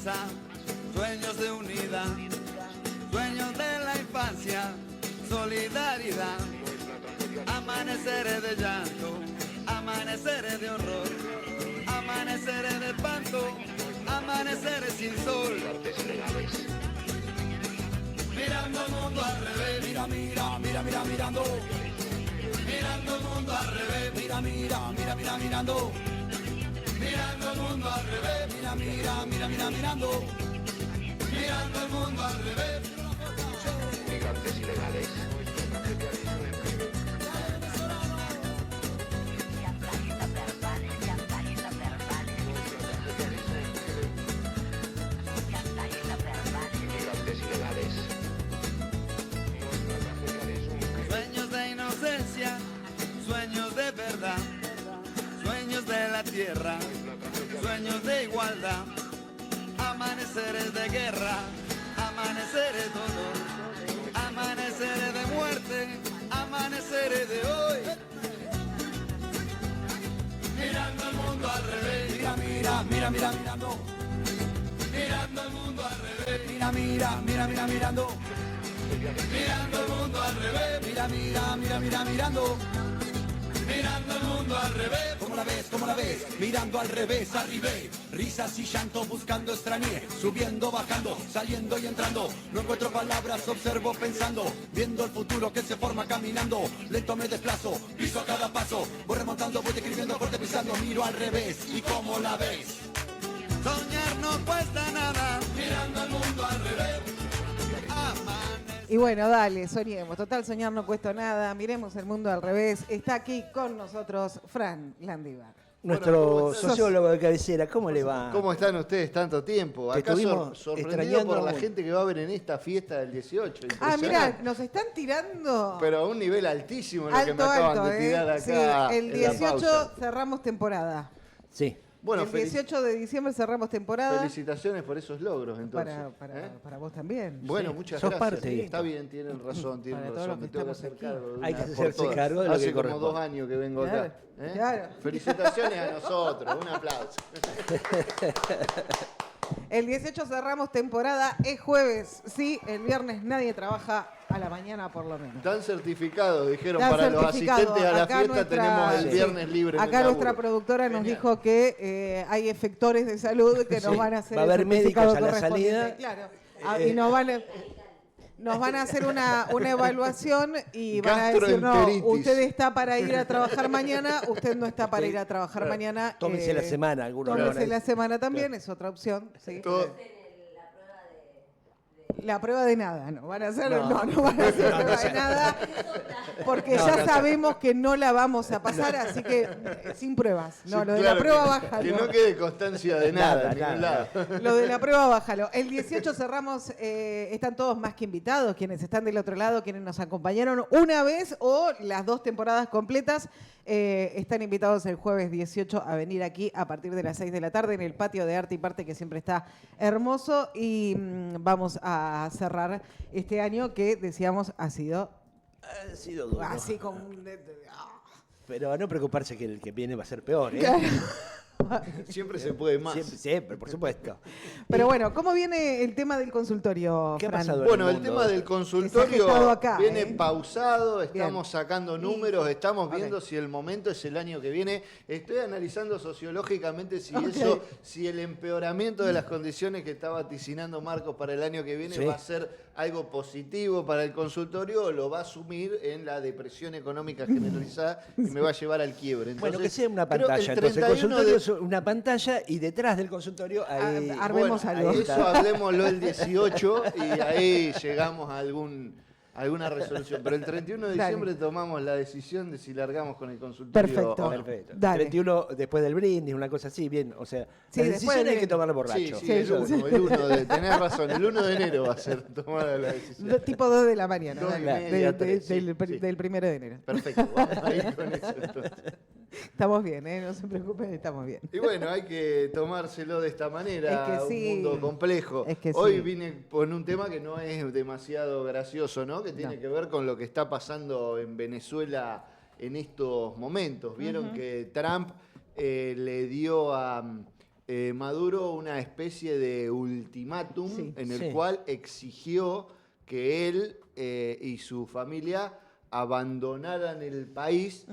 esperanza, sueños de unidad, sueños de la infancia, solidaridad. Amaneceres de llanto, amaneceres de horror, amaneceres de espanto, amaneceres sin sol. Mirando el mundo al revés, mira, mira, mira, mira, mirando. Mirando el mundo al revés, mira, mira, mira, mira, mirando. Mirando el mundo al revés, mira, mira, mira, mira, mirando. Mirando el mundo al revés. Migrantes ilegales. Migrantes ilegales. Sueños de inocencia, sueños de verdad, sueños de la tierra, sueños de igualdad, amaneceres de guerra, amaneceres de dolor, amaneceres de muerte, amaneceres de hoy. Mirando el mundo al revés, mira, mira, mira, mira, mirando. Mirando el mundo al revés, mira, mira, mira, mira, mirando. Mirando el mundo al revés, mira, mira, mira, mira, mirando. Mirando el mundo al revés. ¿Cómo la ves? ¿Cómo la ves? Mirando al revés, arribé. Risas y llanto buscando extrañé. Subiendo, bajando, saliendo y entrando. No encuentro palabras, observo pensando. Viendo el futuro que se forma caminando. Lento me desplazo, piso a cada paso. Voy remontando, voy describiendo, fuerte pisando. Miro al revés y ¿cómo la ves? Soñar no cuesta nada. Mirando el mundo al revés. Y bueno, dale, soñemos. Total, soñar no cuesta nada. Miremos el mundo al revés. Está aquí con nosotros Fran Landívar. Nuestro sociólogo de cabecera, ¿cómo le va? ¿Cómo están ustedes tanto tiempo? Te Acá estuvimos sorprendido extrañando por la mucho. gente que va a ver en esta fiesta del 18. Ah, mirá, Impresionante. nos están tirando. Pero a un nivel altísimo lo que me Alto, acaban alto, de tirar acá. Sí, el en la 18 pausa. cerramos temporada. Sí. Bueno, El 18 de diciembre cerramos temporada. felicitaciones por esos logros, entonces. Para vos también. Bueno, Sí. muchas Sos gracias. parte de Está esto. bien, tienen razón, tienen Para todos razón. los Me que tengo que estamos hacer aquí. cargo de Hay una que vez por hacerse todas. cargo de lo Hace que como corresponde. 2 años que vengo Claro, acá. claro. Felicitaciones a nosotros, un aplauso. El 18 cerramos temporada, es jueves. Sí, el viernes nadie trabaja a la mañana por lo menos. Están certificados, dijeron, Está para los certificado. asistentes a la Acá fiesta nuestra- tenemos el sí. viernes libre en el Acá nuestra laburo. productora nos Genial. dijo que hay efectores de salud que nos Sí. van a hacer Va a el haber certificado médicos a la correspondiente. salida. Claro. Y nos van a hacer una evaluación y van a decir, no, Gastroenteritis. usted está para ir a trabajar mañana, usted no está para ir a trabajar mañana. Tómese la semana, algunos Tómese van a- la semana también, es otra opción. ¿sí? Todo- La prueba de nada, no van a hacer, No. no van a hacer No, prueba no de sé. nada, porque No, ya no sé. sabemos que no la vamos a pasar, así que sin pruebas. No, Sí, lo de claro, la prueba que bájalo. no quede constancia de nada, Nada, en ningún nada. lado. Lo de la prueba bájalo. El 18 cerramos, están todos más que invitados, quienes están del otro lado, quienes nos acompañaron una vez o las 2 temporadas completas, están invitados el jueves 18 a venir aquí a partir de las 6 de la tarde en el patio de Arte y Parte, que siempre está hermoso, y vamos a cerrar este año que decíamos ha sido Ha sido duro. así como Pero a no preocuparse que el que viene va a ser peor, ¿eh? Siempre se puede más. Siempre, siempre, por supuesto. Pero bueno, ¿cómo viene el tema del consultorio, ¿Qué ha Fran? pasado en Bueno, el mundo? tema del Que se ha consultorio gestado acá, viene ¿eh? pausado, Bien. estamos sacando números, estamos Ok. viendo si el momento es el año que viene. Estoy analizando sociológicamente si Ok. si el empeoramiento de las condiciones que está vaticinando Marcos para el año que viene Sí. va a ser algo positivo para el consultorio o lo va a asumir en la depresión económica generalizada y me va a llevar al quiebre. Bueno, que Entonces, sea una creo que pantalla. el Entonces, el 31 consultorio de- es una pantalla y detrás del consultorio hay... Armemos bueno, algo. eso hablemoslo el 18 y ahí llegamos a alguna resolución. Pero el 31 de Dale. diciembre tomamos la decisión de si largamos con el consultorio. Perfecto. o no. Perfecto. Dale. 31 después del brindis, una cosa así, bien. O sea, Sí, la después decisión del hay que brindis. tomarla Sí, borracho. sí, Sí, el sí. 1 tenés razón, el 1 de enero va a ser tomada la decisión. Tipo 2 de la mañana, 2 y dale, media, 3, sí, del, sí. del 1 de enero. Perfecto, vamos ahí con eso entonces. Estamos bien, no se preocupen, estamos bien. Y bueno, hay que tomárselo de esta manera, Es que sí. un mundo complejo. Es que Hoy sí. vine con un tema que no es demasiado gracioso, ¿no? Que tiene No. que ver con lo que está pasando en Venezuela en estos momentos. Vieron que Trump le dio a Maduro una especie de ultimátum Sí. en el Sí. cual exigió que él y su familia abandonaran el país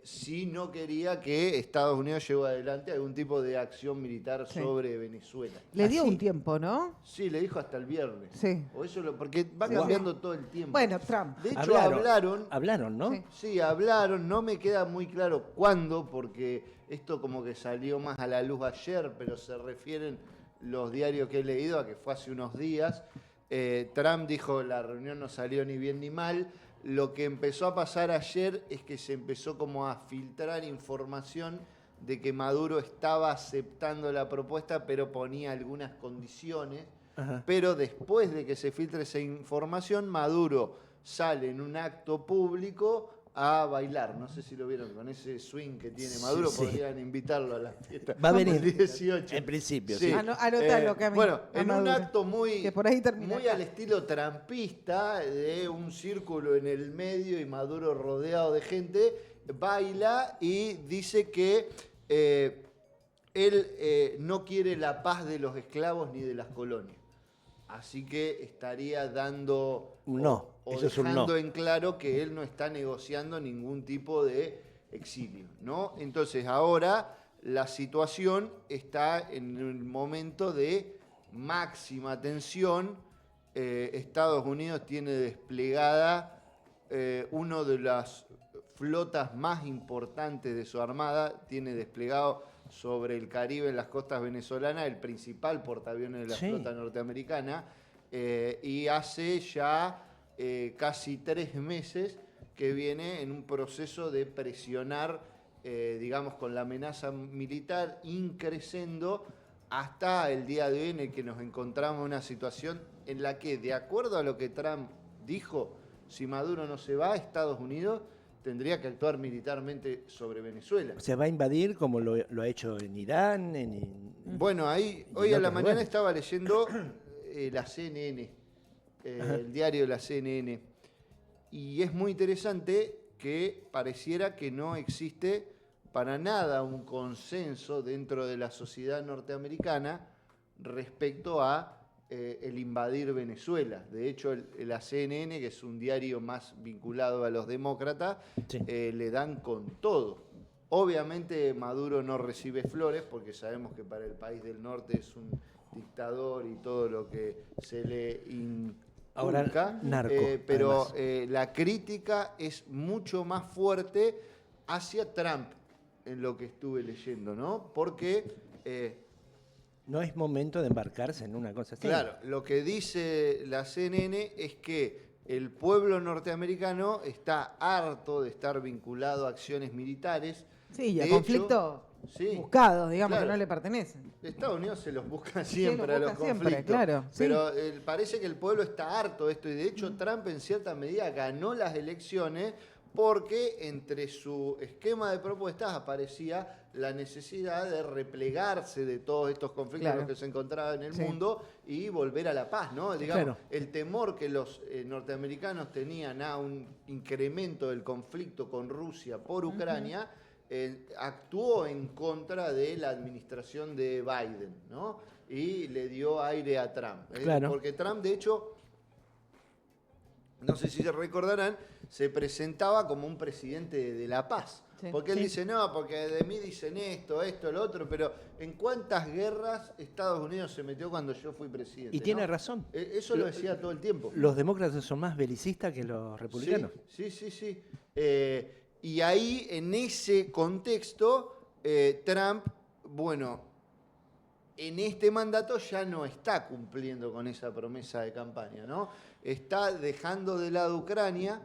si no quería que Estados Unidos lleve adelante algún tipo de acción militar Sí. sobre Venezuela. Le dio Así. un tiempo, ¿no? Sí, le dijo hasta el viernes. Sí. O eso porque va Sí, cambiando todo el tiempo. Bueno, Trump. De hecho, hablaron. Hablaron, ¿no? Sí. Sí, hablaron, no me queda muy claro cuándo, porque esto como que salió más a la luz ayer, pero se refieren los diarios que he leído a que fue hace unos días. Trump dijo la reunión no salió ni bien ni mal. Lo que empezó a pasar ayer es que se empezó como a filtrar información de que Maduro estaba aceptando la propuesta, pero ponía algunas condiciones. Ajá. Pero después de que se filtre esa información, Maduro sale en un acto público a bailar. No sé si lo vieron con ese swing que tiene Maduro. Sí, sí. Podrían invitarlo a la fiesta. Va a venir. del 18. En principio, Sí. sí. Anótalo, Cami, Bueno, a en un Maduro. acto muy, Que por ahí termina muy acá. al estilo trampista, de un círculo en el medio y Maduro rodeado de gente, baila y dice que él no quiere la paz de los esclavos ni de las colonias. Así que estaría dando No, o eso es un dejando no. en claro que él no está negociando ningún tipo de exilio, ¿no? Entonces ahora la situación está en un momento de máxima tensión. Estados Unidos tiene desplegada una de las flotas más importantes de su armada, tiene desplegado sobre el Caribe, en las costas venezolanas, el principal portaaviones de la Sí. flota norteamericana, y hace ya casi 3 meses que viene en un proceso de presionar, digamos, con la amenaza militar increciendo hasta el día de hoy en el que nos encontramos en una situación en la que, de acuerdo a lo que Trump dijo, si Maduro no se va, Estados Unidos tendría que actuar militarmente sobre Venezuela. Se va a invadir como lo ha hecho en Irán, Bueno, ahí Y hoy a la otros mañana lugares. estaba leyendo la CNN, el diario de la CNN, y es muy interesante que pareciera que no existe para nada un consenso dentro de la sociedad norteamericana respecto a el invadir Venezuela. De hecho, la CNN, que es un diario más vinculado a los demócratas, Sí. le dan con todo. Obviamente Maduro no recibe flores porque sabemos que para el país del norte es un dictador y todo lo que se le inculca. Ahora, narco, pero además. la crítica es mucho más fuerte hacia Trump en lo que estuve leyendo, ¿no? Porque no es momento de embarcarse en una cosa así. claro, lo que dice la CNN es que el pueblo norteamericano está harto de estar vinculado a acciones militares. Sí, y De a hecho, conflictos sí, buscados, digamos, claro. que no le pertenecen. Estados Unidos se los busca Sí, siempre los a los busca siempre, conflictos. claro, sí. Pero parece que el pueblo está harto de esto. Y de hecho Trump en cierta medida ganó las elecciones porque entre su esquema de propuestas aparecía la necesidad de replegarse de todos estos conflictos en Claro. los que se encontraba en el Sí. mundo y volver a la paz, ¿no? Digamos, Claro. el temor que los norteamericanos tenían a un incremento del conflicto con Rusia por Ucrania, actuó en contra de la administración de Biden, ¿no? Y le dio aire a Trump. Claro. Porque Trump, de hecho, no sé si se recordarán, se presentaba como un presidente de la paz. Sí. Porque él Sí. dice, no, porque de mí dicen esto, lo otro, pero ¿en cuántas guerras Estados Unidos se metió cuando yo fui presidente? Y tiene ¿no? razón. Eso lo decía todo el tiempo. Los demócratas son más belicistas que los republicanos. Sí. Y ahí, en ese contexto, Trump, bueno, en este mandato ya no está cumpliendo con esa promesa de campaña, ¿no? Está dejando de lado Ucrania,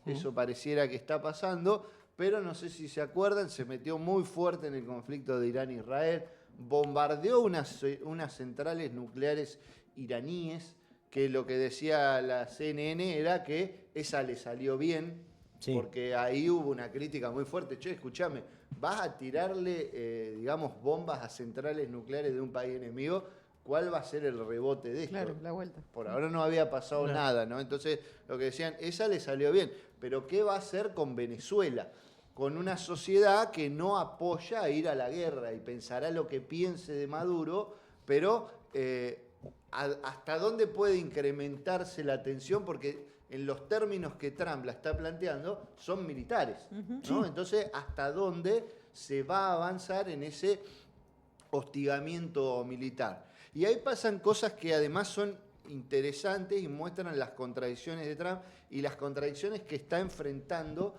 eso pareciera que está pasando, pero no sé si se acuerdan, se metió muy fuerte en el conflicto de Irán-Israel, bombardeó unas centrales nucleares iraníes, que lo que decía la CNN era que esa le salió bien, Sí. porque ahí hubo una crítica muy fuerte. Che, escúchame, ¿vas a tirarle, digamos, bombas a centrales nucleares de un país enemigo? ¿Cuál va a ser el rebote de esto? Claro, la vuelta. Por ahora no había pasado nada, ¿no? Entonces, lo que decían, esa le salió bien, pero ¿qué va a hacer con Venezuela? con una sociedad que no apoya a ir a la guerra y pensará lo que piense de Maduro, pero hasta dónde puede incrementarse la tensión, porque en los términos que Trump la está planteando son militares, ¿no? Entonces, ¿hasta dónde se va a avanzar en ese hostigamiento militar? Y ahí pasan cosas que además son interesantes y muestran las contradicciones de Trump y las contradicciones que está enfrentando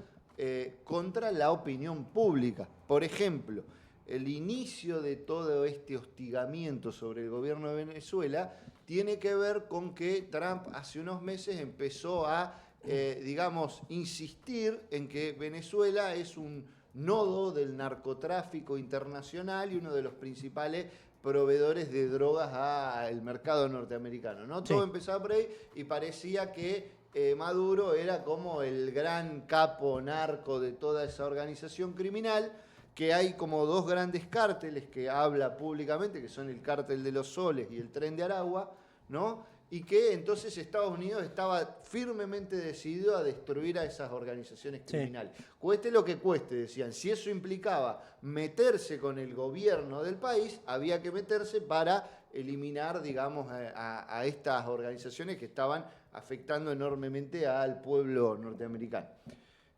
contra la opinión pública. Por ejemplo, el inicio de todo este hostigamiento sobre el gobierno de Venezuela tiene que ver con que Trump hace unos meses empezó a, digamos, insistir en que Venezuela es un nodo del narcotráfico internacional y uno de los principales proveedores de drogas al mercado norteamericano, ¿no? Sí. Todo empezaba por ahí y parecía que Maduro era como el gran capo narco de toda esa organización criminal, que hay como dos grandes cárteles que habla públicamente, que son el cártel de los Soles y el Tren de Aragua, ¿no? Y que entonces Estados Unidos estaba firmemente decidido a destruir a esas organizaciones criminales. Sí. Cueste lo que cueste, decían. Si eso implicaba meterse con el gobierno del país, había que meterse para eliminar, digamos, a estas organizaciones que estaban afectando enormemente al pueblo norteamericano.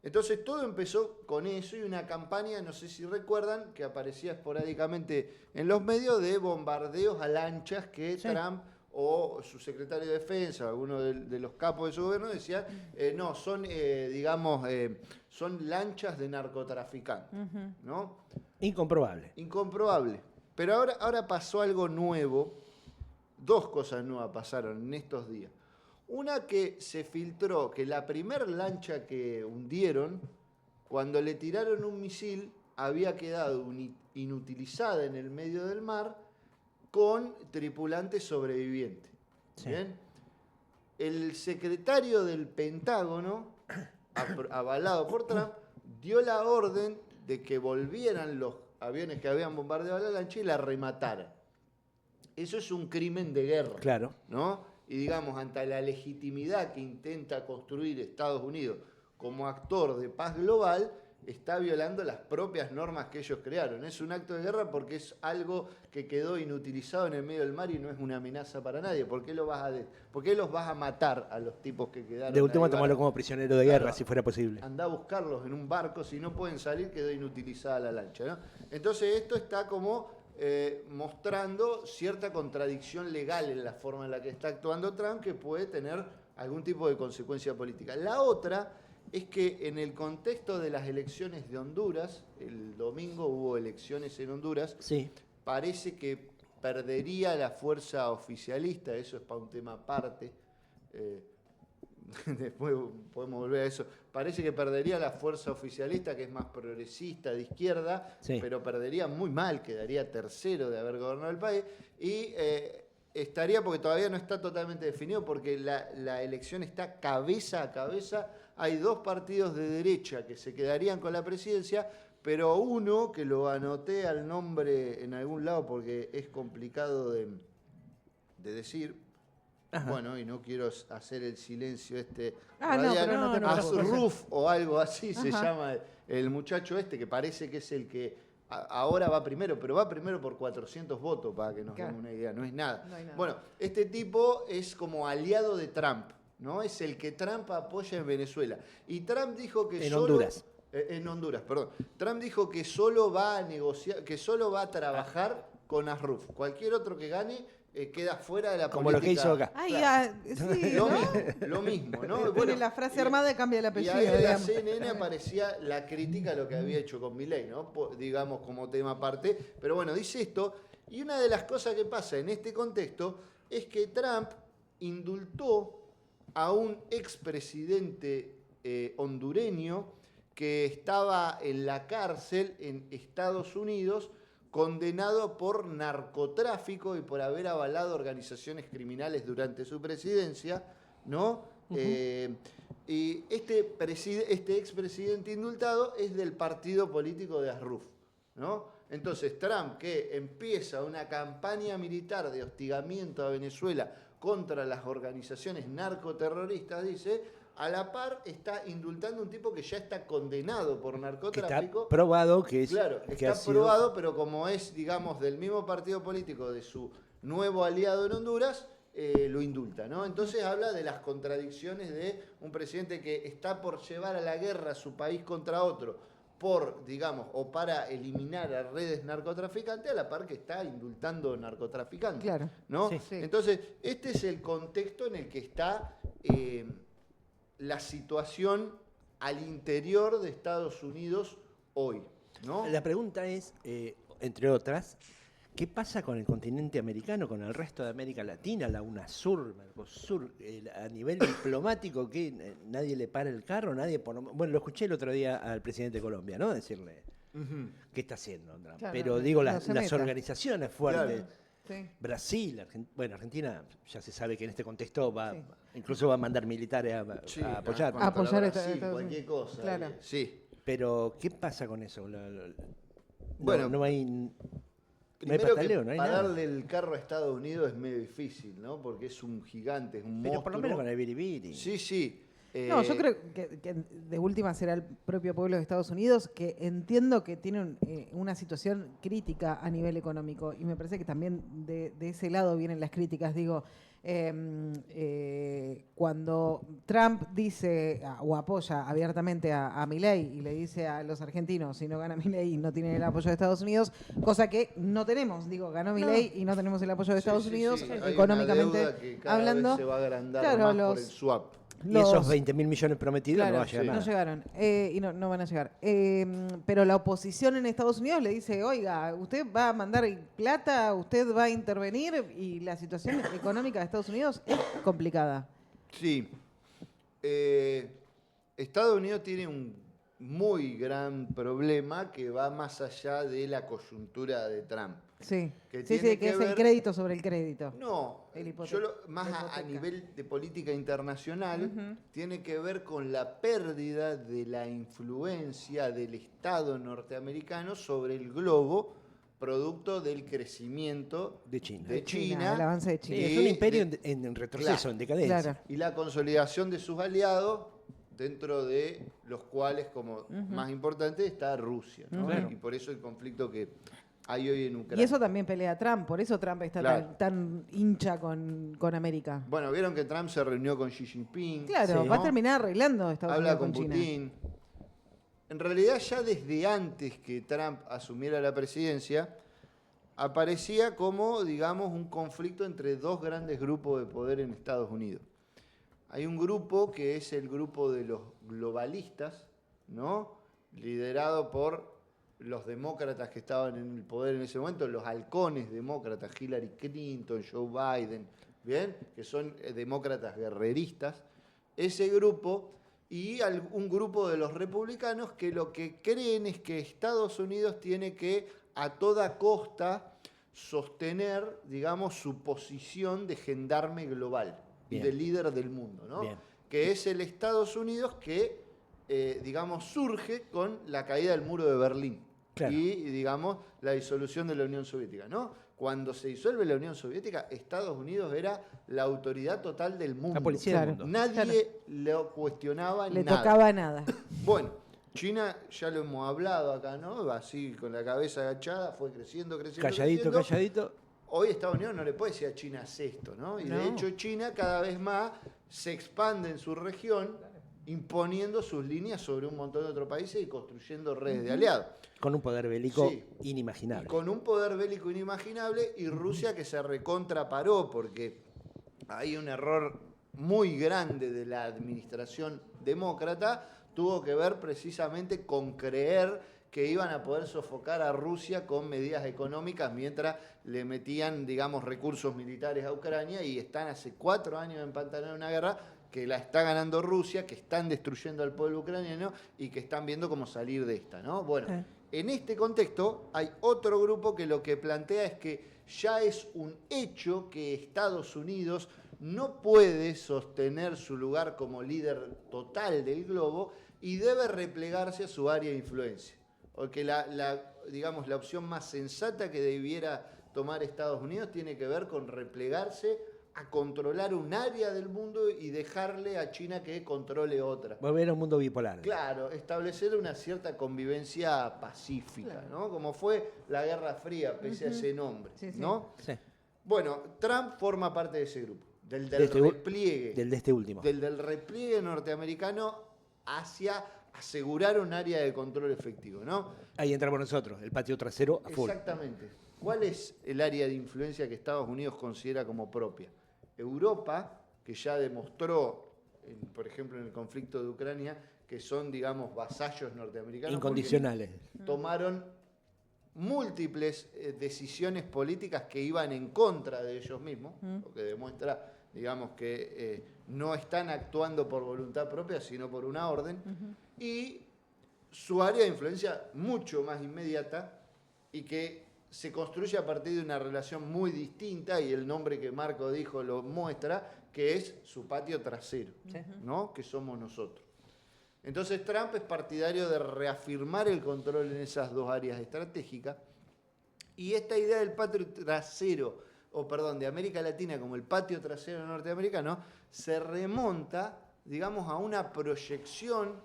Entonces todo empezó con eso y una campaña, no sé si recuerdan, que aparecía esporádicamente en los medios de bombardeos a lanchas que Trump o su secretario de Defensa, alguno de los capos de su gobierno, decían, no, son, digamos, son lanchas de narcotraficantes, ¿no? Incomprobable. Incomprobable. Pero ahora pasó algo nuevo, dos cosas nuevas pasaron en estos días. Una, que se filtró que la primer lancha que hundieron, cuando le tiraron un misil, había quedado inutilizada en el medio del mar con tripulantes sobrevivientes. Sí. ¿Bien? El secretario del Pentágono, avalado por Trump, dio la orden de que volvieran los aviones que habían bombardeado la lancha y la remataran. Eso es un crimen de guerra. Claro. ¿No? Y digamos, ante la legitimidad que intenta construir Estados Unidos como actor de paz global, está violando las propias normas que ellos crearon. Es un acto de guerra porque es algo que quedó inutilizado en el medio del mar y no es una amenaza para nadie. ¿Por qué los vas a matar a los tipos que quedaron? De último, tomarlo como prisionero de guerra, si fuera posible. Andá a buscarlos en un barco, si no pueden salir, quedó inutilizada la lancha, ¿no? Entonces esto está como mostrando cierta contradicción legal en la forma en la que está actuando Trump, que puede tener algún tipo de consecuencia política. La otra es que en el contexto de las elecciones de Honduras, el domingo hubo elecciones en Honduras, sí. Parece que perdería la fuerza oficialista, eso es para un tema aparte, después podemos volver a eso, parece que perdería la fuerza oficialista, que es más progresista, de izquierda, sí. Pero perdería muy mal, quedaría tercero de haber gobernado el país, y estaría, porque todavía no está totalmente definido, porque la elección está cabeza a cabeza. Hay dos partidos de derecha que se quedarían con la presidencia, pero uno, que lo anoté al nombre en algún lado porque es complicado de decir, ajá. Bueno, y no quiero hacer el silencio Asruf o algo así, ajá. Se llama el muchacho que parece que es el que ahora va primero, pero va primero por 400 votos, para que nos den una idea, no es nada. No hay nada. Bueno, este tipo es como aliado de Trump, ¿no? Es el que Trump apoya en Venezuela. Y Trump dijo que en Honduras, perdón. Trump dijo que solo va a negociar, que solo va a trabajar con Asruf. Cualquier otro que gane queda fuera de la como política. Como lo que hizo acá. Ay, claro. Sí, lo mismo, ¿no? Pone la frase armada y cambia el apellido. Y ahí en la CNN aparecía la crítica a lo que había hecho con Milei, ¿no? Digamos, como tema aparte. Pero bueno, dice esto. Y una de las cosas que pasa en este contexto es que Trump indultó a un expresidente hondureño que estaba en la cárcel en Estados Unidos, condenado por narcotráfico y por haber avalado organizaciones criminales durante su presidencia, ¿no? Uh-huh. Y este expresidente indultado es del partido político de Asruf, ¿no? Entonces Trump, que empieza una campaña militar de hostigamiento a Venezuela contra las organizaciones narcoterroristas, dice, a la par está indultando a un tipo que ya está condenado por Que está narcotráfico. probado que es. Claro, que está ha sido- probado, pero como es, digamos, del mismo partido político de su nuevo aliado en Honduras, lo indulta, ¿no? Entonces habla de las contradicciones de un presidente que está por llevar a la guerra a su país contra otro, por, digamos, o para eliminar a redes narcotraficantes, a la par que está indultando narcotraficantes, Claro. ¿no? Sí. Sí. Entonces, este es el contexto en el que está la situación al interior de Estados Unidos hoy, ¿no? La pregunta es, entre otras, ¿qué pasa con el continente americano, con el resto de América Latina, la UNASUR, Mercosur, a nivel diplomático, que nadie le para el carro, bueno, lo escuché el otro día al presidente de Colombia, ¿no? Decirle, ¿qué está haciendo Trump? Claro, Pero no, digo, no las se meta. organizaciones fuertes, Claro. Sí. Brasil, Argentina, ya se sabe que en este contexto Sí. incluso va a mandar militares Sí, a apoyar. A apoyar Brasil, Estados cualquier Unidos. cosa. Claro. Sí. Pero, ¿qué pasa con eso? Bueno, no hay... No hay Primero pataleo, que no hay nada. pararle el carro a Estados Unidos es medio difícil, ¿no? Porque es un gigante, es un Pero monstruo. por lo menos con el biribiri. Sí, sí. No, yo creo que de última será el propio pueblo de Estados Unidos, que entiendo que tiene una situación crítica a nivel económico, y me parece que también de ese lado vienen las críticas. Digo, cuando Trump dice o apoya abiertamente a Milei y le dice a los argentinos, si no gana Milei no tienen el apoyo de Estados Unidos, cosa que no tenemos. Digo, ganó Milei y no tenemos el apoyo de Sí, Estados sí, Unidos, sí. Hay una económicamente deuda que cada hablando. vez se va a agrandar claro, más por el swap. Y esos 20.000 millones prometidos Claro, no va a llegar sí. nada. no llegaron y no van a llegar. Pero la oposición en Estados Unidos le dice, oiga, usted va a mandar plata, usted va a intervenir, y la situación económica de Estados Unidos es complicada. Sí. Estados Unidos tiene un muy gran problema que va más allá de la coyuntura de Trump. Sí, Que sí, tiene sí, que que es ver- el crédito sobre el crédito. No, El hipoteca- yo más la a hipoteca. nivel de política internacional, tiene que ver con la pérdida de la influencia del Estado norteamericano sobre el globo, producto del crecimiento De China. de De China, China el avance de Sí, China. es un imperio de- en retroceso, Claro. en decadencia. Claro. y la consolidación de sus aliados, dentro de los cuales, como más importante, está Rusia, ¿no? Claro. Y por eso el conflicto que hay hoy en Ucrania. Y eso también pelea Trump, por eso Trump está Claro. tan hincha con América. Bueno, vieron que Trump se reunió con Xi Jinping. Claro, Sí. va a ¿no? terminar arreglando Estados Habla Unidos con China. Putin. En realidad, ya desde antes que Trump asumiera la presidencia, aparecía como, digamos, un conflicto entre dos grandes grupos de poder en Estados Unidos. Hay un grupo que es el grupo de los globalistas, ¿no? Liderado por los demócratas que estaban en el poder en ese momento, los halcones demócratas, Hillary Clinton, Joe Biden, ¿bien? Que son demócratas guerreristas. Ese grupo y un grupo de los republicanos que lo que creen es que Estados Unidos tiene que a toda costa sostener, digamos, su posición de gendarme global y Bien. de líder del mundo, ¿no? Bien. Que es el Estados Unidos que, digamos, surge con la caída del muro de Berlín Claro. y, digamos, la disolución de la Unión Soviética, ¿no? Cuando se disuelve la Unión Soviética, Estados Unidos era la autoridad total del mundo. La policía Claro. del mundo. Nadie lo cuestionaba Le nada. tocaba nada. Bueno, China, ya lo hemos hablado acá, ¿no? Así, con la cabeza agachada, fue creciendo. Calladito, creciendo. calladito. Hoy Estados Unidos no le puede decir a China haz esto, ¿no? Y No. de hecho China cada vez más se expande en su región, imponiendo sus líneas sobre un montón de otros países y construyendo redes de aliados. Con un poder bélico Sí. inimaginable. Con un poder bélico inimaginable y Rusia que se recontraparó porque hay un error muy grande de la administración demócrata, tuvo que ver precisamente con creer que iban a poder sofocar a Rusia con medidas económicas mientras le metían, digamos, recursos militares a Ucrania, y están hace 4 años empantanados en una guerra que la está ganando Rusia, que están destruyendo al pueblo ucraniano y que están viendo cómo salir de esta, ¿no? Bueno, en este contexto hay otro grupo que lo que plantea es que ya es un hecho que Estados Unidos no puede sostener su lugar como líder total del globo y debe replegarse a su área de influencia. Porque digamos, la opción más sensata que debiera tomar Estados Unidos tiene que ver con replegarse a controlar un área del mundo y dejarle a China que controle otra. Volver a un mundo bipolar. Claro, establecer una cierta convivencia pacífica, ¿no? Como fue la Guerra Fría, pese a ese nombre, Sí, sí. ¿no? Sí. Bueno, Trump forma parte de ese grupo, del De este repliegue, de este último. del repliegue norteamericano hacia asegurar un área de control efectivo, ¿no? Ahí entramos nosotros, el patio trasero a full. Exactamente. ¿Cuál es el área de influencia que Estados Unidos considera como propia? Europa, que ya demostró, por ejemplo, en el conflicto de Ucrania, que son, digamos, vasallos norteamericanos. Incondicionales. Porque tomaron múltiples decisiones políticas que iban en contra de ellos mismos, lo que demuestra, digamos, que no están actuando por voluntad propia, sino por una orden, y su área de influencia mucho más inmediata y que se construye a partir de una relación muy distinta, y el nombre que Marco dijo lo muestra, que es su patio trasero, ¿no? Que somos nosotros. Entonces Trump es partidario de reafirmar el control en esas dos áreas estratégicas, y esta idea del patio trasero, de América Latina como el patio trasero norteamericano, se remonta, digamos, a una proyección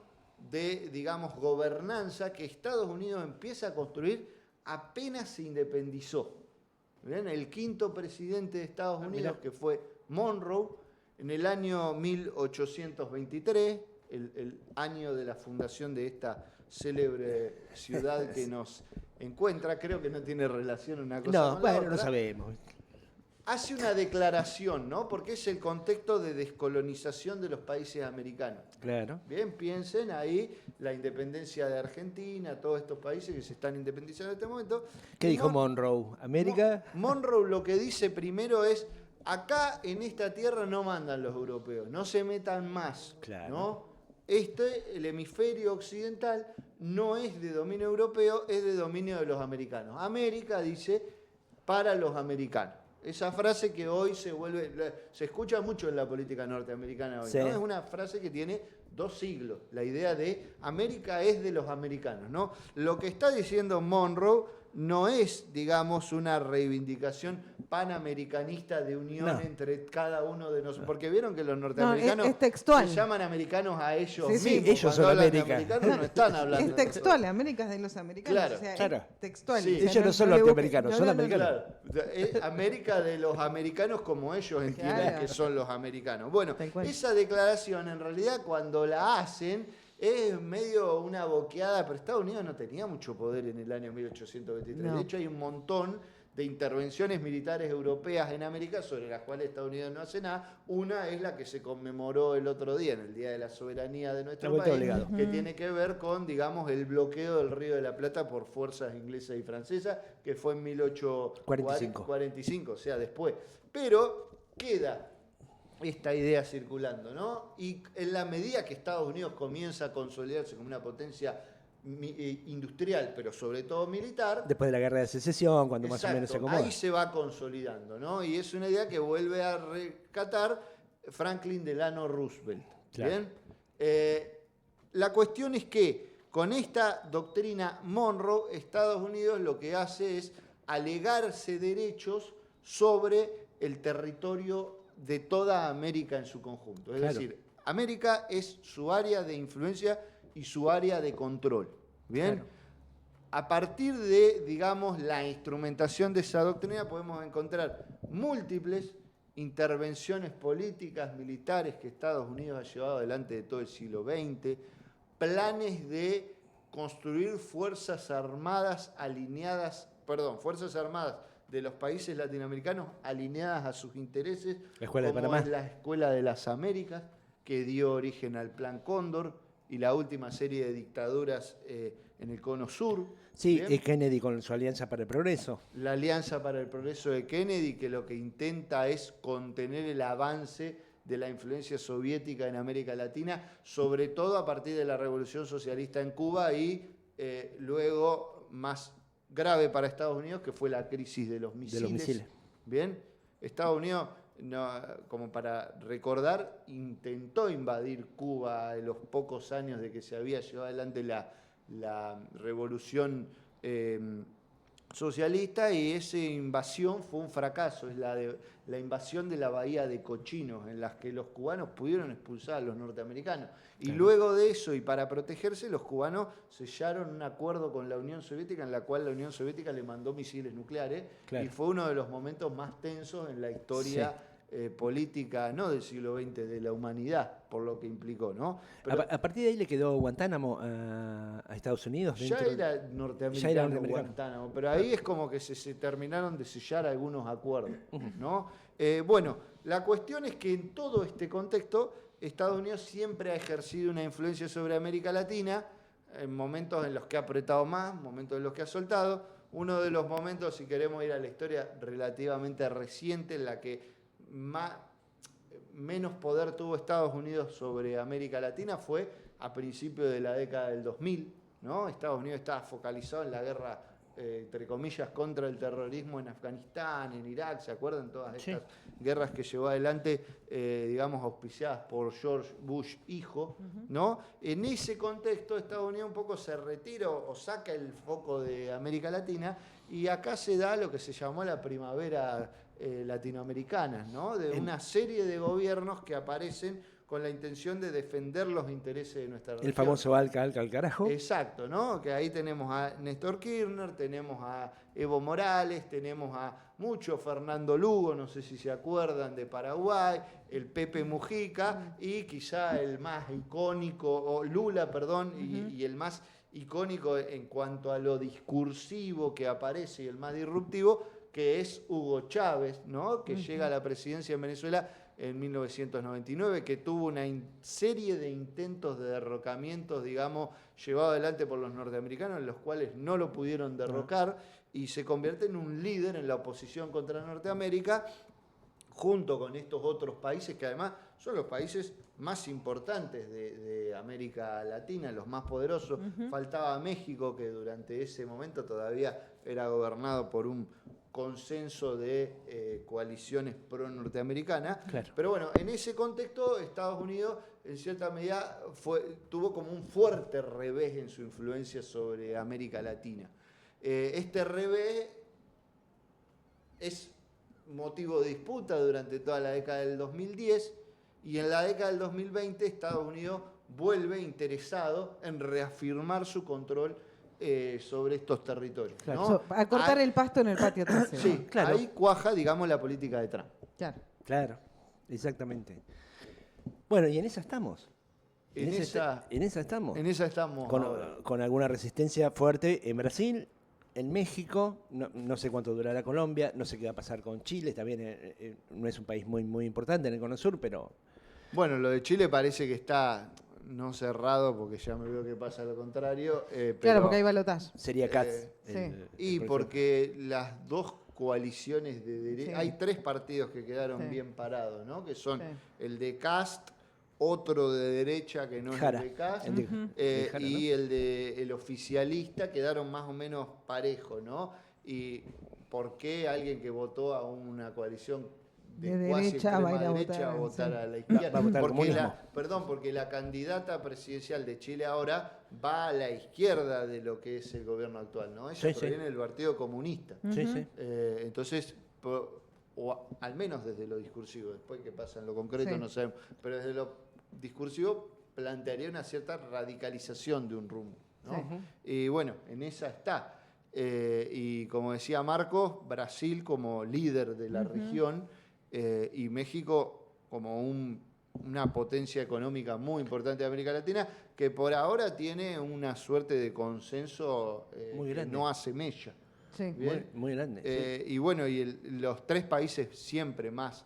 de, digamos, gobernanza que Estados Unidos empieza a construir apenas se independizó. ¿Bien? El quinto presidente de Estados Unidos, que fue Monroe, en el año 1823, el año de la fundación de esta célebre ciudad que nos encuentra, creo que no tiene relación una cosa No, con la bueno, otra, no sabemos. hace una declaración, ¿no? Porque es el contexto de descolonización de los países americanos. Claro. Bien, piensen ahí la independencia de Argentina, todos estos países que se están independizando en este momento. ¿Qué Y dijo Monroe? ¿América? Monroe lo que dice primero es, acá en esta tierra no mandan los europeos, no se metan más, Claro. ¿no? El hemisferio occidental, no es de dominio europeo, es de dominio de los americanos. América, dice, para los americanos. Esa frase que hoy se escucha mucho en la política norteamericana hoy, Sí. ¿no? Es una frase que tiene 2 siglos, la idea de América es de los americanos, ¿no? Lo que está diciendo Monroe no es, digamos, una reivindicación panamericanista de unión No. entre cada uno de nosotros, porque vieron que los norteamericanos es textual. se llaman americanos a ellos Sí, sí. mismos. Ellos Cuando son hablan de América. americanos no están hablando Es de textual, América es de los americanos. Claro, o sea, claro. Es textual. Sí. O sea, Ellos no son le busques- norteamericanos, son no, americanos. Claro, es América de los americanos como ellos entienden Claro. que son los americanos. Bueno, Tal cual. esa declaración en realidad cuando la hacen es medio una boqueada, pero Estados Unidos no tenía mucho poder en el año 1823. No. De hecho hay un montón de intervenciones militares europeas en América sobre las cuales Estados Unidos no hace nada. Una es la que se conmemoró el otro día, en el Día de la Soberanía de nuestro La vuelta país, obligado. que tiene que ver con, digamos, el bloqueo del Río de la Plata por fuerzas inglesas y francesas, que fue en 1845, o sea, después. Pero queda esta idea circulando, ¿no? Y en la medida que Estados Unidos comienza a consolidarse como una potencia industrial, pero sobre todo militar, Después de la guerra de secesión, cuando más o menos se exacto, acomoda. ahí se va consolidando, ¿no? Y es una idea que vuelve a rescatar Franklin Delano Roosevelt. Claro. ¿Bien? La cuestión es que con esta doctrina Monroe, Estados Unidos lo que hace es alegarse derechos sobre el territorio de toda América en su conjunto. Es Claro. decir, América es su área de influencia y su área de control. ¿Bien? Claro. A partir de, digamos, la instrumentación de esa doctrina podemos encontrar múltiples intervenciones políticas, militares que Estados Unidos ha llevado adelante de todo el siglo XX, planes de construir fuerzas armadas de los países latinoamericanos alineadas a sus intereses, La Escuela de como Panamá. es la Escuela de las Américas, que dio origen al Plan Cóndor y la última serie de dictaduras en el Cono Sur. Sí, ¿bien? y Kennedy con su Alianza para el Progreso. La Alianza para el Progreso de Kennedy, que lo que intenta es contener el avance de la influencia soviética en América Latina, sobre todo a partir de la Revolución Socialista en Cuba y luego más grave para Estados Unidos, que fue la crisis de los misiles. Bien, Estados Unidos, como para recordar, intentó invadir Cuba en los pocos años de que se había llevado adelante la revolución socialista, y esa invasión fue un fracaso. Es la invasión de la bahía de Cochinos, en las que los cubanos pudieron expulsar a los norteamericanos. Y luego de eso, y para protegerse, los cubanos sellaron un acuerdo con la Unión Soviética, en la cual la Unión Soviética le mandó misiles nucleares, Claro. y fue uno de los momentos más tensos en la historia política, no del siglo XX, de la humanidad, por lo que implicó, ¿no? Pero A partir de ahí le quedó Guantánamo a Estados Unidos. ya dentro- era norteamericano, Ya era norteamericano. Guantánamo, pero ahí es como que se terminaron de sellar algunos acuerdos, ¿no? Bueno, la cuestión es que en todo este contexto, Estados Unidos siempre ha ejercido una influencia sobre América Latina, en momentos en los que ha apretado más, momentos en los que ha soltado. Uno de los momentos, si queremos ir a la historia relativamente reciente, en la que menos poder tuvo Estados Unidos sobre América Latina, fue a principios de la década del 2000, ¿no? Estados Unidos estaba focalizado en la guerra, entre comillas, contra el terrorismo en Afganistán, en Irak, ¿se acuerdan? Todas estas guerras que llevó adelante, digamos, auspiciadas por George Bush hijo, ¿no? En ese contexto, Estados Unidos un poco se retira o saca el foco de América Latina, y acá se da lo que se llamó la primavera latinoamericanas, ¿no? De una serie de gobiernos que aparecen con la intención de defender los intereses de nuestra región. El famoso Alca al carajo. Exacto, ¿no? Que ahí tenemos a Néstor Kirchner, tenemos a Evo Morales, tenemos a Fernando Lugo, no sé si se acuerdan, de Paraguay, el Pepe Mujica, y quizá el más icónico, o Lula, perdón, y el más icónico en cuanto a lo discursivo que aparece, y el más disruptivo, que es Hugo Chávez, ¿no? Que llega a la presidencia en Venezuela en 1999, que tuvo una serie de intentos de derrocamientos, digamos, llevados adelante por los norteamericanos, en los cuales no lo pudieron derrocar, y se convierte en un líder en la oposición contra Norteamérica, junto con estos otros países que además son los países más importantes de América Latina, los más poderosos. Faltaba México, que durante ese momento todavía era gobernado por un consenso de coaliciones pro-norteamericanas. Claro. Pero bueno, en ese contexto Estados Unidos en cierta medida tuvo como un fuerte revés en su influencia sobre América Latina. Este revés es motivo de disputa durante toda la década del 2010, y en la década del 2020 Estados Unidos vuelve interesado en reafirmar su control sobre estos territorios, Claro. ¿no? A cortar el pasto en el patio trasero. Sí, Claro. ahí cuaja, digamos, la política de Trump. Claro. Claro, exactamente. Bueno, y en esa estamos. En esa estamos. En esa estamos ahora. Con alguna resistencia fuerte en Brasil, en México, no sé cuánto durará Colombia, no sé qué va a pasar con Chile, también no es un país muy, muy importante en el Cono Sur, pero... Bueno, lo de Chile parece que está no cerrado, porque ya me veo que pasa lo contrario. Claro, pero- porque hay balotaje. Sería Katz. sí. Y porque las dos coaliciones de derecha... Sí. Hay tres partidos que quedaron Sí. bien parados, ¿no? Que son Sí. el de Cast, otro de derecha que no Jara. es el de Cast, El de Jara, y el de el oficialista, quedaron más o menos parejos, ¿no? Y ¿por qué alguien que votó a una coalición De de cuasi derecha va a ir extrema a derecha votar, a votar sí. a la izquierda? Va a votar al porque comunismo. porque la candidata presidencial de Chile ahora va a la izquierda de lo que es el gobierno actual, ¿no? Ella Sí, sí. proviene del Partido Comunista. Sí, sí. Entonces, o al menos desde lo discursivo, después que pasa en lo concreto Sí. no sabemos, pero desde lo discursivo plantearía una cierta radicalización de un rumbo, ¿no? Sí. Y bueno, en esa está. Y como decía Marcos, Brasil como líder de la región, y México como una potencia económica muy importante de América Latina, que por ahora tiene una suerte de consenso Muy que grande. no hace mella. Sí. Bien. Muy grande. Sí. Y bueno, los tres países siempre más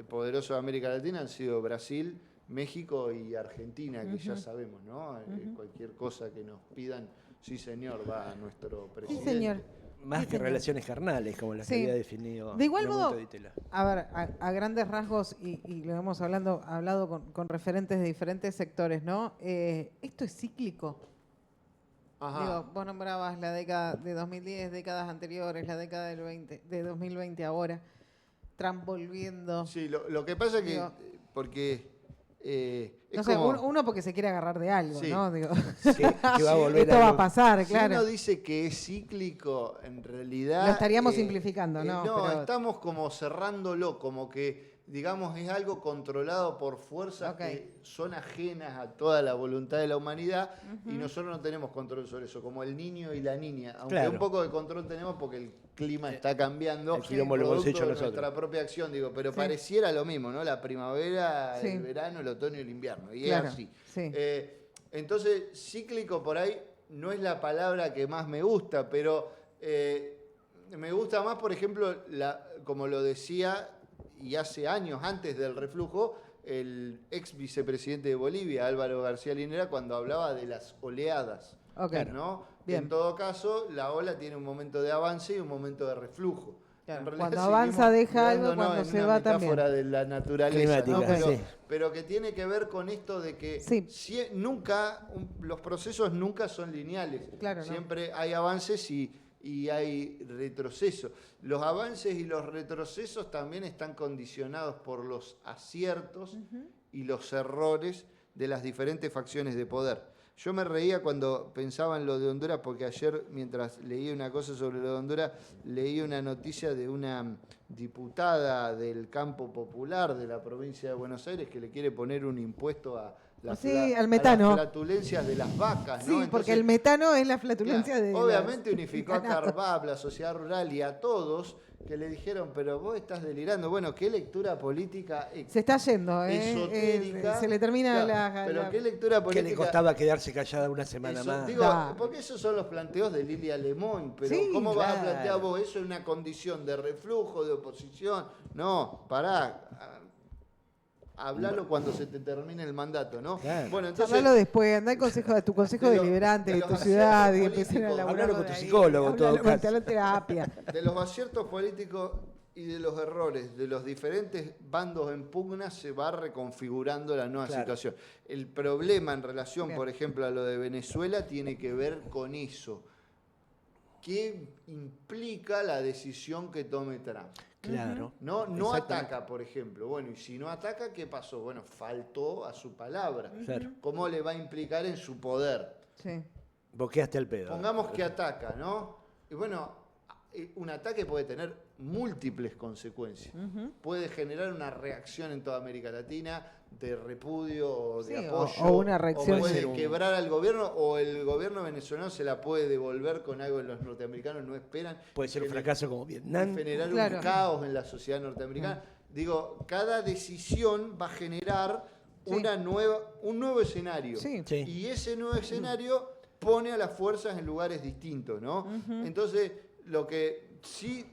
poderosos de América Latina han sido Brasil, México y Argentina, que ya sabemos, ¿no? Cualquier cosa que nos pidan, sí señor, va a nuestro presidente. señor. Más Sí, que señor. relaciones carnales, como las Sí. que había definido De igual en el modo, momento de Itela. a ver, a grandes rasgos, y lo hemos hablado con referentes de diferentes sectores, ¿no? Esto es cíclico. Ajá. Digo, vos nombrabas la década de 2010, décadas anteriores, la década de 2020 ahora, Trump volviendo. Sí, lo que pasa es que, Digo- porque es No sé, como, uno porque se quiere agarrar de algo, Sí. ¿no? Digo, Que va a volver esto va a algo. pasar, si claro. uno dice que es cíclico, en realidad... Lo estaríamos simplificando, ¿no? No, Pero- estamos como cerrándolo, como que, digamos, es algo controlado por fuerzas Ok. que son ajenas a toda la voluntad de la humanidad y nosotros no tenemos control sobre eso, como el niño y la niña. Aunque Claro. un poco de control tenemos porque el clima está cambiando, el quilombo lo hemos producto hecho de nosotros. nuestra propia acción, digo, pero Sí. pareciera lo mismo, ¿no? La primavera, Sí. el verano, el otoño y el invierno. Y Claro, es así. sí. Entonces, cíclico por ahí no es la palabra que más me gusta, pero me gusta más, por ejemplo, como lo decía, y hace años antes del reflujo, el ex vicepresidente de Bolivia, Álvaro García Linera, cuando hablaba de las oleadas. Ok. ¿No? Bien. En todo caso, la ola tiene un momento de avance y un momento de reflujo. Claro, En realidad cuando seguimos avanza deja algo, quedándonos cuando en se una va metáfora también. de la naturaleza, ¿no? Climática, pero, sí. pero que tiene que ver con esto de que Sí. los procesos nunca son lineales. Claro, no. Siempre hay avances y hay retrocesos. Los avances y los retrocesos también están condicionados por los aciertos y los errores de las diferentes facciones de poder. Yo me reía cuando pensaba en lo de Honduras, porque ayer, mientras leía una cosa sobre lo de Honduras, leí una noticia de una diputada del campo popular de la provincia de Buenos Aires que le quiere poner un impuesto a Sí, al metano. a las flatulencias de las vacas, Sí, ¿no? porque Entonces, el metano es la flatulencia claro, de... obviamente las- unificó a Carbab, la sociedad rural y a todos que le dijeron, pero vos estás delirando. Bueno, qué lectura política Se está yendo, ¿eh? esotérica. Se le termina Claro, pero la... qué lectura Que política. le costaba quedarse callada una semana Eso, más. digo, Claro. porque esos son los planteos de Lilia Lemoyne, pero Sí, ¿cómo vas a claro. plantear vos eso en una condición de reflujo, de oposición? No, pará. Hablalo cuando se te termine el mandato, ¿no? Claro. Bueno, entonces, Charlalo después, anda a tu consejo de lo- deliberante de de los tu ciudad y aciertos empezar a políticos. laburar Hablalo con tu ahí. psicólogo, en todo Hablalo, caso. metelo en terapia. de los aciertos políticos y de los errores de los diferentes bandos en pugna se va reconfigurando la nueva Claro. situación. El problema en relación, Bien. por ejemplo, a lo de Venezuela tiene que ver con eso. ¿Qué implica la decisión que tome Trump? Claro. No Exactamente. ataca, por ejemplo. Bueno, y si no ataca, ¿qué pasó? Bueno, faltó a su palabra. Claro. ¿Cómo le va a implicar en su poder? Sí. Boqueaste al pedo. Pongamos que ataca, ¿no? Y bueno, un ataque puede tener múltiples consecuencias. Puede generar una reacción en toda América Latina de repudio o de Sí, apoyo. o una reacción. O puede Puede ser quebrar al gobierno o el gobierno venezolano se la puede devolver con algo que los norteamericanos no esperan. Puede ser un Gener- fracaso como Vietnam. Generar Claro. un caos en la sociedad norteamericana. Digo, cada decisión va a generar Sí. un nuevo escenario. Sí. Sí. Y ese nuevo escenario pone a las fuerzas en lugares distintos, ¿no? Entonces, lo que sí,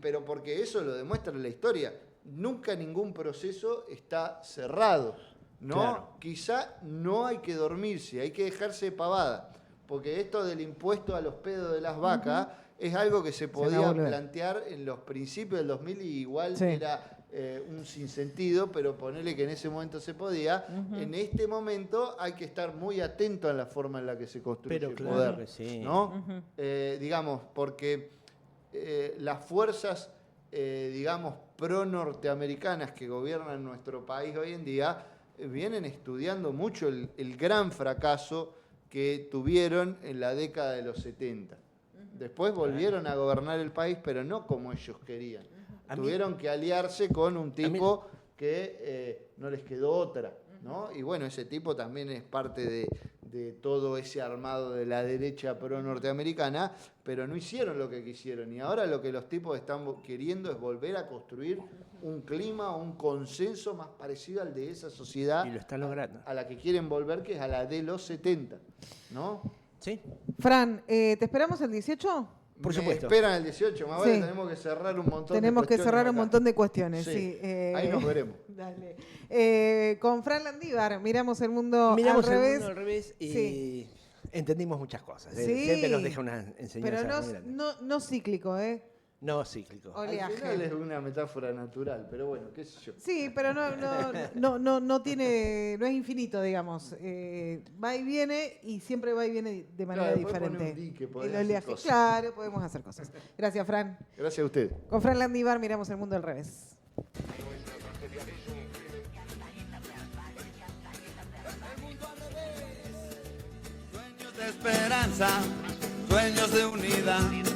pero porque eso lo demuestra la historia, nunca ningún proceso está cerrado, ¿no? Claro. Quizá no hay que dormirse, hay que dejarse pavada, porque esto del impuesto a los pedos de las vacas es algo que se podía boludez. plantear en los principios del 2000 y igual Sí. era un sinsentido, pero ponerle que en ese momento se podía. En este momento hay que estar muy atento a la forma en la que se construye Pero el claro poder, que sí. ¿no? Digamos, porque las fuerzas, digamos, pro-norteamericanas que gobiernan nuestro país hoy en día vienen estudiando mucho el gran fracaso que tuvieron en la década de los 70. Después volvieron a gobernar el país, pero no como ellos querían. A mí- Tuvieron que aliarse con un tipo que no les quedó otra, ¿no? Y bueno, ese tipo también es parte de todo ese armado de la derecha pro-norteamericana, pero no hicieron lo que quisieron. Y ahora lo que los tipos están queriendo es volver a construir un clima, un consenso más parecido al de esa sociedad Y lo están logrando. a la que quieren volver, que es a la de los 70, ¿no? Sí. Fran, ¿te esperamos el 18? Por Me supuesto. esperan el 18, más vale, Sí. tenemos que cerrar un montón de Tenemos que cuestiones cerrar un acá. montón de cuestiones, Sí. sí. Ahí nos veremos. Dale. Con Fran Landívar, miramos el mundo Miramos al el revés. mundo al revés y Sí. entendimos muchas cosas. Sí. Siempre nos deja una enseñanza Pero muy grande. no cíclico, ¿eh? No cíclico. Oleaje. Al final es una metáfora natural, pero bueno, qué sé yo. Sí, pero no tiene, no es infinito, digamos. Va y viene y siempre va y viene de manera Claro, podés poner diferente. un dique, podés El hacer oleaje, cosas. claro, podemos hacer cosas. Gracias, Fran. Gracias a usted. Con Fran Landívar miramos el mundo al revés. esperanza, sueños de unidad.